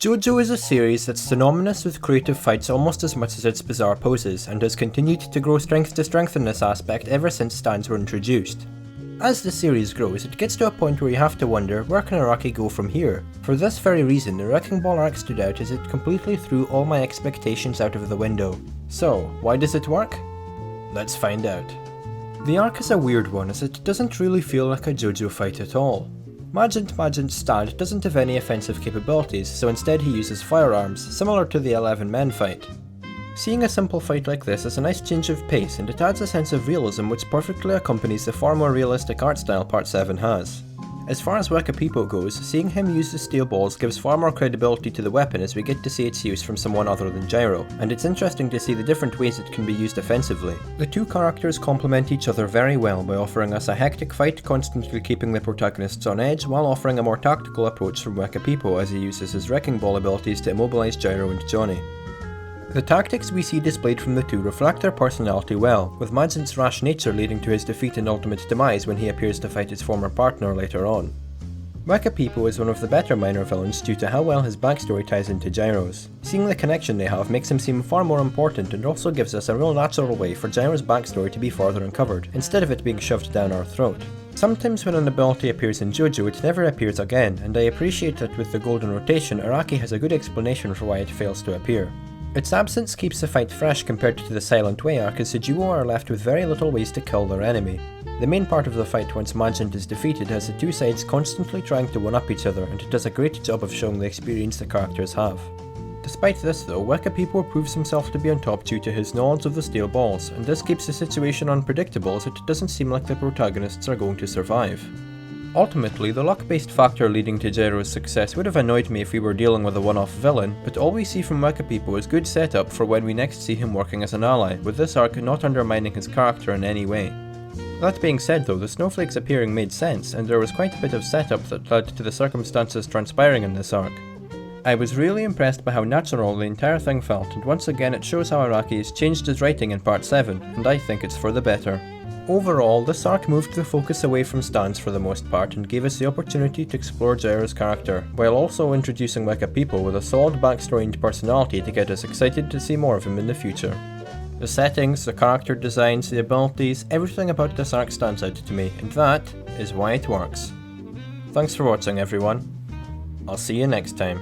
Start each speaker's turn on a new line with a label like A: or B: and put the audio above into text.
A: JoJo is a series that's synonymous with creative fights almost as much as its bizarre poses, and has continued to grow strength to strength in this aspect ever since stands were introduced. As the series grows, it gets to a point where you have to wonder, where can Araki go from here? For this very reason, the Wrecking Ball arc stood out as it completely threw all my expectations out of the window. So, why does it work? Let's find out. The arc is a weird one, as it doesn't really feel like a JoJo fight at all. Majin's stand doesn't have any offensive capabilities, so instead he uses firearms, similar to the 11 men fight. Seeing a simple fight like this is a nice change of pace, and it adds a sense of realism which perfectly accompanies the far more realistic art style Part 7 has. As far as Wekapipo goes, seeing him use the steel balls gives far more credibility to the weapon as we get to see its use from someone other than Gyro, and it's interesting to see the different ways it can be used offensively. The two characters complement each other very well by offering us a hectic fight, constantly keeping the protagonists on edge, while offering a more tactical approach from Wekapipo as he uses his Wrecking Ball abilities to immobilize Gyro and Johnny. The tactics we see displayed from the two reflect their personality well, with Majin's rash nature leading to his defeat and ultimate demise when he appears to fight his former partner later on. Wekapipo is one of the better minor villains due to how well his backstory ties into Gyro's. Seeing the connection they have makes him seem far more important and also gives us a real natural way for Gyro's backstory to be further uncovered, instead of it being shoved down our throat. Sometimes when an ability appears in JoJo it never appears again, and I appreciate that with the golden rotation Araki has a good explanation for why it fails to appear. Its absence keeps the fight fresh compared to the Silent Way arc, as the duo are left with very little ways to kill their enemy. The main part of the fight once Majin is defeated has the two sides constantly trying to one-up each other, and it does a great job of showing the experience the characters have. Despite this though, Wekapipo proves himself to be on top due to his knowledge of the steel balls, and this keeps the situation unpredictable as it doesn't seem like the protagonists are going to survive. Ultimately, the luck-based factor leading to Gyro's success would have annoyed me if we were dealing with a one-off villain, but all we see from Wekapipo is good setup for when we next see him working as an ally, with this arc not undermining his character in any way. That being said though, the snowflakes appearing made sense, and there was quite a bit of setup that led to the circumstances transpiring in this arc. I was really impressed by how natural the entire thing felt, and once again it shows how Araki has changed his writing in Part 7, and I think it's for the better. Overall, this arc moved the focus away from stands for the most part and gave us the opportunity to explore Gyro's character, while also introducing Wekapipo with a solid backstory and personality to get us excited to see more of him in the future. The settings, the character designs, the abilities, everything about this arc stands out to me, and that is why it works. Thanks for watching everyone. I'll see you next time.